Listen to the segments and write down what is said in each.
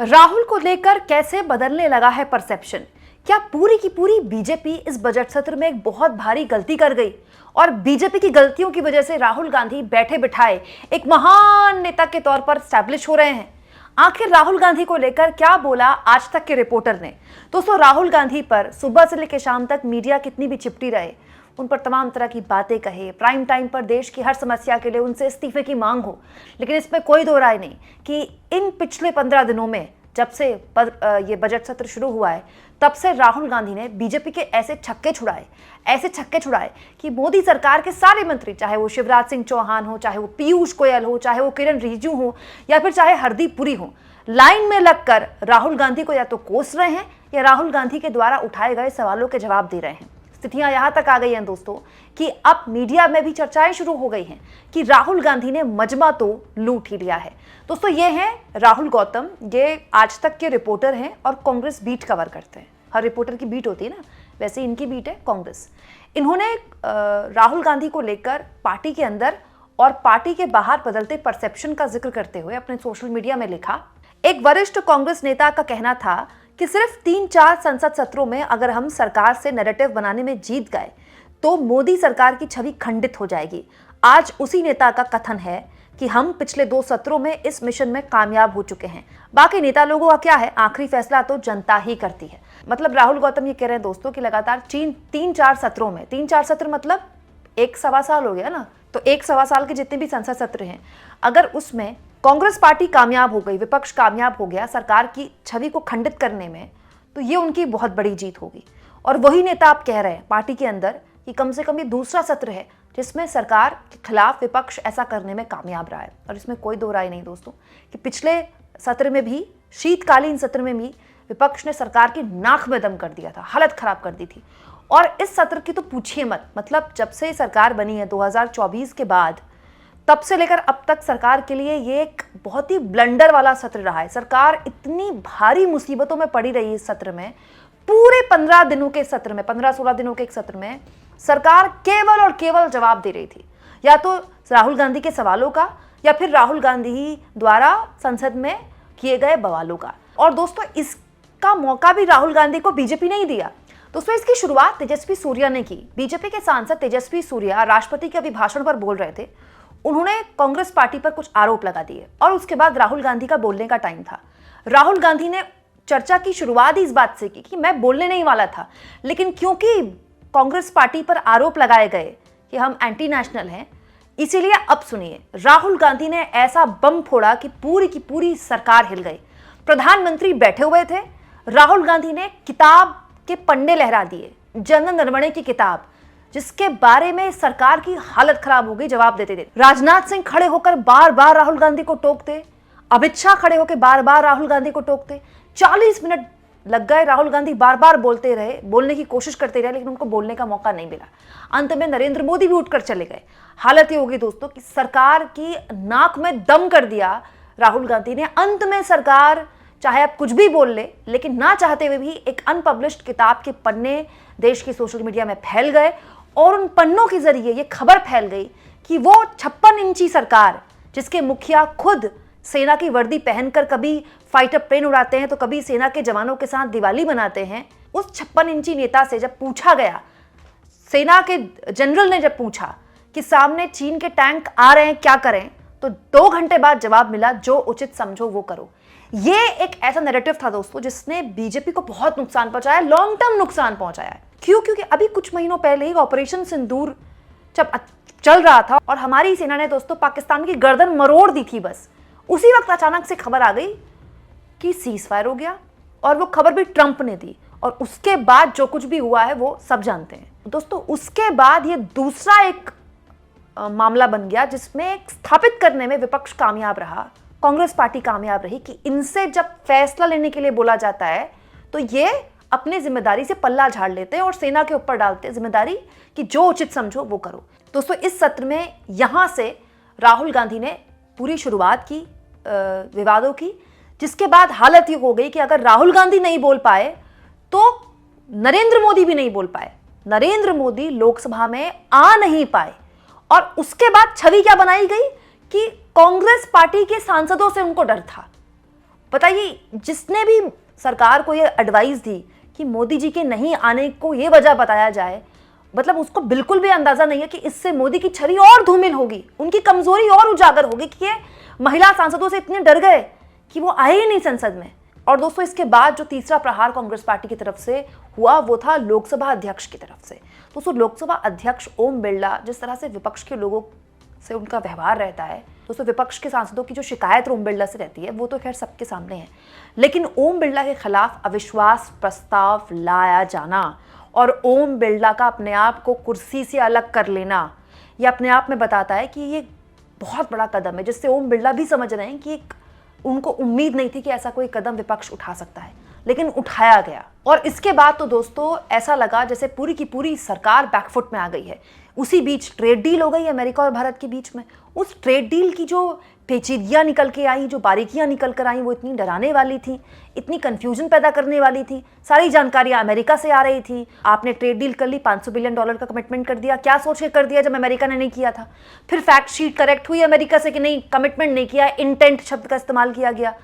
राहुल को लेकर कैसे बदलने लगा है परसेप्शन। क्या पूरी की पूरी बीजेपी इस बजट सत्र में एक बहुत भारी गलती कर गई और बीजेपी की गलतियों की वजह से राहुल गांधी बैठे बिठाए एक महान नेता के तौर पर स्टैब्लिश हो रहे हैं। आखिर राहुल गांधी को लेकर क्या बोला आज तक के रिपोर्टर ने। दोस्तों, राहुल गांधी पर सुबह से लेकर शाम तक मीडिया कितनी भी चिपटी रहे, उन पर तमाम तरह की बातें कहे, प्राइम टाइम पर देश की हर समस्या के लिए उनसे इस्तीफे की मांग हो, लेकिन इसमें कोई दो राय नहीं कि इन पिछले 15 दिनों में जब से ये बजट सत्र शुरू हुआ है तब से राहुल गांधी ने बीजेपी के ऐसे छक्के छुड़ाए कि मोदी सरकार के सारे मंत्री, चाहे वो शिवराज सिंह चौहान हो, चाहे वो पीयूष गोयल हो, चाहे वो किरण रिजिजू हो या फिर चाहे हरदीप पुरी हो, लाइन में लगकर राहुल गांधी को या तो कोस रहे हैं या राहुल गांधी के द्वारा उठाए गए सवालों के जवाब दे रहे हैं। स्थितियां यहां तक आ गई हैं दोस्तों कि अब मीडिया में भी चर्चाएं शुरू हो गई हैं कि राहुल गांधी ने मजमा तो लूट ही लिया है। दोस्तों, ये हैं राहुल गौतम, ये आज तक के रिपोर्टर हैं और कांग्रेस बीट कवर करते हैं। हर रिपोर्टर की बीट होती है ना, वैसे इनकी बीट है कांग्रेस। इन्होंने राहुल गांधी को लेकर पार्टी के अंदर और पार्टी के बाहर बदलते परसेप्शन का जिक्र करते हुए अपने सोशल मीडिया में लिखा। एक वरिष्ठ कांग्रेस नेता का कहना था कि सिर्फ 3-4 संसद सत्रों में अगर हम सरकार से नैरेटिव बनाने में जीत गए तो मोदी सरकार की छवि खंडित हो जाएगी। आज उसी नेता का कथन है कि हम पिछले 2 सत्रों में इस मिशन में कामयाब हो चुके हैं, बाकी नेता लोगों का क्या है, आखिरी फैसला तो जनता ही करती है। मतलब राहुल गौतम ये कह रहे हैं दोस्तों कि लगातार 3-4 सत्रों में, 3-4 सत्र मतलब 1-1.25 साल हो गया ना, तो 1-1.25 साल के जितने भी संसद सत्र हैं, अगर उसमें कांग्रेस पार्टी कामयाब हो गई, विपक्ष कामयाब हो गया सरकार की छवि को खंडित करने में, तो ये उनकी बहुत बड़ी जीत होगी। और वही नेता आप कह रहे हैं पार्टी के अंदर कि कम से कम ये दूसरा सत्र है जिसमें सरकार के खिलाफ विपक्ष ऐसा करने में कामयाब रहा है। और इसमें कोई दो राय नहीं दोस्तों कि पिछले सत्र में भी, शीतकालीन सत्र में भी विपक्ष ने सरकार की नाक में दम कर दिया था, हालत खराब कर दी थी। और इस सत्र की तो पूछिए मत, मतलब जब से सरकार बनी है 2024 के बाद, तब से लेकर अब तक सरकार के लिए ये एक बहुत ही ब्लंडर वाला सत्र रहा है। सरकार इतनी भारी मुसीबतों में पड़ी रही इस सत्र में। पूरे 15 दिनों के सत्र में, 15-16 दिनों के एक सत्र में सरकार केवल और केवल जवाब दे रही थी, या तो राहुल गांधी के सवालों का या फिर राहुल गांधी द्वारा संसद में किए गए बवालों का। और दोस्तों, इसका मौका भी राहुल गांधी को बीजेपी ने ही दिया। दोस्तों, इसकी शुरुआत तेजस्वी सूर्या ने की। बीजेपी के सांसद तेजस्वी सूर्या राष्ट्रपति के अभिभाषण पर बोल रहे थे। उन्होंने कांग्रेस पार्टी पर कुछ आरोप लगा दिए और उसके बाद राहुल गांधी का बोलने का टाइम था। राहुल गांधी ने चर्चा की शुरुआत ही इस बात से की कि मैं बोलने नहीं वाला था, लेकिन क्योंकि कांग्रेस पार्टी पर आरोप लगाए गए कि हम एंटी नेशनल हैं, इसीलिए अब सुनिए, राहुल गांधी ने ऐसा बम फोड़ा कि पूरी की पूरी सरकार हिल गई। प्रधानमंत्री बैठे हुए थे, राहुल गांधी ने किताब के पन्ने लहरा दिए, जन नरवणे की किताब, जिसके बारे में सरकार की हालत खराब हो गई जवाब देते देते। राजनाथ सिंह खड़े होकर बार बार राहुल गांधी को टोकते, अमित शाह खड़े होकर बार बार राहुल गांधी को टोकते। 40 मिनट लग गए, राहुल गांधी बार बार बोलते रहे, बोलने की कोशिश करते रहे, लेकिन उनको बोलने का मौका नहीं मिला। अंत में नरेंद्र मोदी भी उठकर चले गए। हालत ये होगी दोस्तों कि सरकार की नाक में दम कर दिया राहुल गांधी ने। अंत में सरकार चाहे आप कुछ भी बोल ले, लेकिन ना चाहते हुए भी एक अनपब्लिश्ड किताब के पन्ने देश की सोशल मीडिया में फैल गए और उन पन्नों के जरिए ये खबर फैल गई कि वो 56 इंची सरकार, जिसके मुखिया खुद सेना की वर्दी पहनकर कभी फाइटर प्लेन उड़ाते हैं तो कभी सेना के जवानों के साथ दिवाली मनाते हैं, उस 56 इंची नेता से जब पूछा गया, सेना के जनरल ने जब पूछा कि सामने चीन के टैंक आ रहे हैं, क्या करें, तो 2 घंटे बाद जवाब मिला, जो उचित समझो वो करो। ये एक ऐसा नैरेटिव था दोस्तों जिसने बीजेपी को बहुत नुकसान पहुंचाया, लॉन्ग टर्म नुकसान पहुंचाया। क्यों? क्योंकि अभी कुछ महीनों पहले ही ऑपरेशन सिंदूर जब चल रहा था और हमारी सेना ने दोस्तों पाकिस्तान की गर्दन मरोड़ दी थी, बस उसी वक्त अचानक से खबर आ गई कि सीज फायर हो गया, और वो खबर भी ट्रंप ने दी। और उसके बाद जो कुछ भी हुआ है वो सब जानते हैं दोस्तों। उसके बाद ये दूसरा एक मामला बन गया जिसमें स्थापित करने में विपक्ष कामयाब रहा, कांग्रेस पार्टी कामयाब रही कि इनसे जब फैसला लेने के लिए बोला जाता है तो ये अपनी जिम्मेदारी से पल्ला झाड़ लेते हैं और सेना के ऊपर डालते हैं जिम्मेदारी कि जो उचित समझो वो करो। दोस्तों, इस सत्र में यहां से राहुल गांधी ने पूरी शुरुआत की विवादों की, जिसके बाद हालत ये हो गई कि अगर राहुल गांधी नहीं बोल पाए तो नरेंद्र मोदी भी नहीं बोल पाए। नरेंद्र मोदी लोकसभा में आ नहीं पाए और उसके बाद छवि क्या बनाई गई कि कांग्रेस पार्टी के सांसदों से उनको डर था। बताइए, जिसने भी सरकार को ये एडवाइस दी कि मोदी जी के नहीं आने को ये वजह बताया जाए, मतलब उसको बिल्कुल भी अंदाजा नहीं है कि इससे मोदी की छवि और धूमिल होगी, उनकी कमजोरी और उजागर होगी कि ये महिला सांसदों से इतने डर गए कि वो आए ही नहीं संसद में। और दोस्तों, इसके बाद जो तीसरा प्रहार कांग्रेस पार्टी की तरफ से हुआ वो था लोकसभा अध्यक्ष की तरफ से। दोस्तों, लोकसभा अध्यक्ष ओम बिरला, जिस तरह से विपक्ष के लोगों से उनका व्यवहार रहता है, दोस्तों विपक्ष के सांसदों की जो शिकायत ओम बिरला से रहती है वो तो खैर सबके सामने है, लेकिन ओम बिरला के खिलाफ अविश्वास प्रस्ताव लाया जाना और ओम बिरला का अपने आप को कुर्सी से अलग कर लेना, यह अपने आप में बताता है कि ये बहुत बड़ा कदम है, जिससे ओम बिरला भी समझ रहे हैं कि उनको उम्मीद नहीं थी कि ऐसा कोई कदम विपक्ष उठा सकता है, लेकिन उठाया गया। और इसके बाद तो दोस्तों ऐसा लगा जैसे पूरी की पूरी सरकार बैकफुट में आ गई है। उसी बीच ट्रेड डील हो गई अमेरिका और भारत के बीच में। उस ट्रेड डील की जो पेचीदगियां निकल के आई, जो बारीकियां निकल कर आई, वो इतनी डराने वाली थी, इतनी कंफ्यूजन पैदा करने वाली थी। सारी जानकारियां अमेरिका से आ रही थी। आपने ट्रेड डील कर ली, $500 बिलियन का कमिटमेंट कर दिया। क्या सोच के कर दिया जब अमेरिका ने नहीं किया था? फिर फैक्ट शीट करेक्ट हुई अमेरिका से कि नहीं, कमिटमेंट नहीं किया, इंटेंट शब्द का इस्तेमाल किया गया।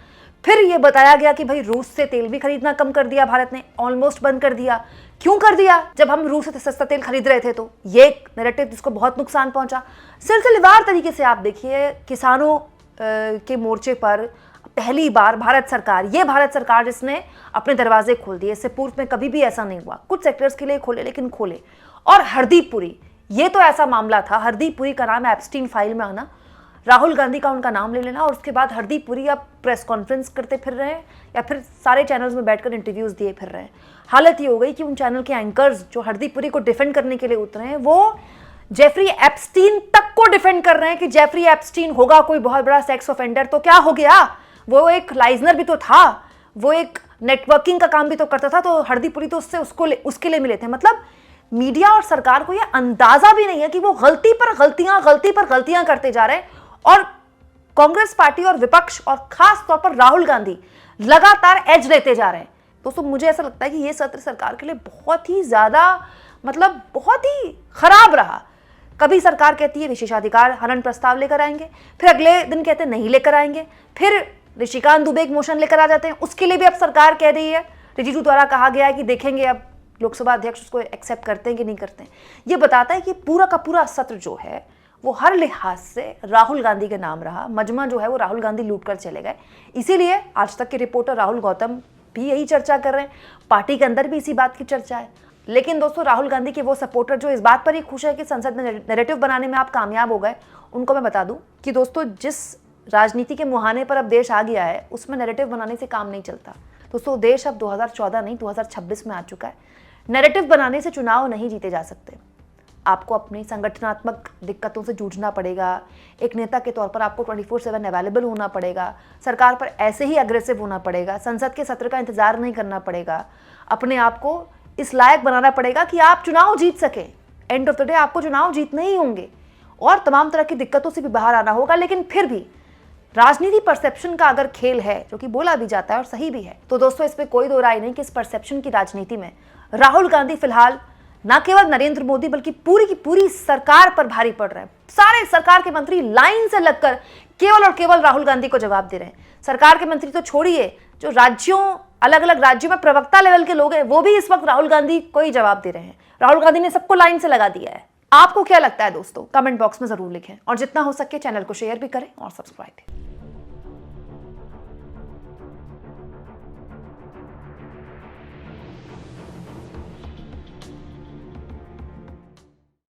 फिर ये बताया गया कि भाई रूस से तेल भी खरीदना कम कर दिया भारत ने, ऑलमोस्ट बंद कर दिया। क्यों कर दिया? जब हम रूस से सस्ता तेल खरीद रहे थे। तो ये एक नैरेटिव जिसको बहुत नुकसान पहुंचा। सिलसिलेवार तरीके से आप देखिए, किसानों के मोर्चे पर पहली बार भारत सरकार जिसने अपने दरवाजे खोल दिए। इससे पूर्व में कभी भी ऐसा नहीं हुआ। कुछ सेक्टर्स के लिए खोले, लेकिन खोले। और हरदीप पुरी, ये तो ऐसा मामला था। हरदीप पुरी का नाम एप्स्टीन फाइल में आना, राहुल गांधी का उनका नाम ले लेना, और उसके बाद हरदीप पुरी अब प्रेस कॉन्फ्रेंस करते फिर रहे हैं या फिर सारे चैनल्स में बैठकर इंटरव्यूज दिए फिर रहे हैं। हालत ये हो गई कि उन चैनल के एंकर्स जो हरदीप पुरी को डिफेंड करने के लिए उतरे हैं, वो जेफरी एप्स्टीन तक को डिफेंड कर रहे हैं कि जेफरी एप्स्टीन होगा कोई बहुत बड़ा सेक्स ऑफेंडर तो क्या हो गया, वो एक लाइजनर भी तो था, वो एक नेटवर्किंग का काम भी तो करता था, तो हरदीप पुरी तो उसके लिए मिले थे। मतलब मीडिया और सरकार को यह अंदाजा भी नहीं है कि वो गलती पर गलतियां करते जा रहे हैं। और कांग्रेस पार्टी और विपक्ष और खास तौर पर राहुल गांधी लगातार एज लेते जा रहे हैं। दोस्तों, मुझे ऐसा लगता है कि यह सत्र सरकार के लिए बहुत ही ज्यादा, मतलब बहुत ही खराब रहा। कभी सरकार कहती है विशेषाधिकार हनन प्रस्ताव लेकर आएंगे, फिर अगले दिन कहते हैं नहीं लेकर आएंगे, फिर ऋषिकांत दुबे एक मोशन लेकर आ जाते हैं, उसके लिए भी अब सरकार कह रही है, रिजिजू द्वारा कहा गया है कि देखेंगे अब लोकसभा अध्यक्ष उसको एक्सेप्ट करते हैं कि नहीं करते हैं। यह बताता है कि पूरा का पूरा सत्र जो है वो हर लिहाज से राहुल गांधी के नाम रहा। मजमा जो है वो राहुल गांधी लूट कर चले गए। इसीलिए आज तक के रिपोर्टर राहुल गौतम भी यही चर्चा कर रहे हैं, पार्टी के अंदर भी इसी बात की चर्चा है। लेकिन दोस्तों, राहुल गांधी के वो सपोर्टर जो इस बात पर ही खुश है कि संसद में नैरेटिव बनाने में आप कामयाब हो गए, उनको मैं बता दूं कि दोस्तों, जिस राजनीति के मुहाने पर अब देश आ गया है उसमें नैरेटिव बनाने से काम नहीं चलता। दोस्तों, देश अब 2014 नहीं 2026 में आ चुका है। नैरेटिव बनाने से चुनाव नहीं जीते जा सकते। आपको अपनी संगठनात्मक दिक्कतों से जूझना पड़ेगा। एक नेता के तौर पर आपको 24/7 अवेलेबल होना पड़ेगा। सरकार पर ऐसे ही अग्रेसिव होना पड़ेगा। संसद के सत्र का इंतजार नहीं करना पड़ेगा। अपने आप को इस लायक बनाना पड़ेगा कि आप चुनाव जीत सके। एंड ऑफ द डे आपको चुनाव जीतने ही होंगे और तमाम तरह की दिक्कतों से भी बाहर आना होगा। लेकिन फिर भी राजनीति परसेप्शन का अगर खेल है, जो कि बोला भी जाता है और सही भी है, तो दोस्तों इस पे कोई दो राय नहीं कि इस परसेप्शन की राजनीति में राहुल गांधी फिलहाल न केवल नरेंद्र मोदी बल्कि पूरी की पूरी सरकार पर भारी पड़ रहे हैं। सारे सरकार के मंत्री लाइन से लगकर केवल और केवल राहुल गांधी को जवाब दे रहे हैं। सरकार के मंत्री तो छोड़िए, जो अलग अलग राज्यों में प्रवक्ता लेवल के लोग हैं, वो भी इस वक्त राहुल गांधी को ही जवाब दे रहे हैं। राहुल गांधी ने सबको लाइन से लगा दिया है। आपको क्या लगता है दोस्तों? कमेंट बॉक्स में जरूर लिखें और जितना हो सके चैनल को शेयर भी करें और सब्सक्राइब भी।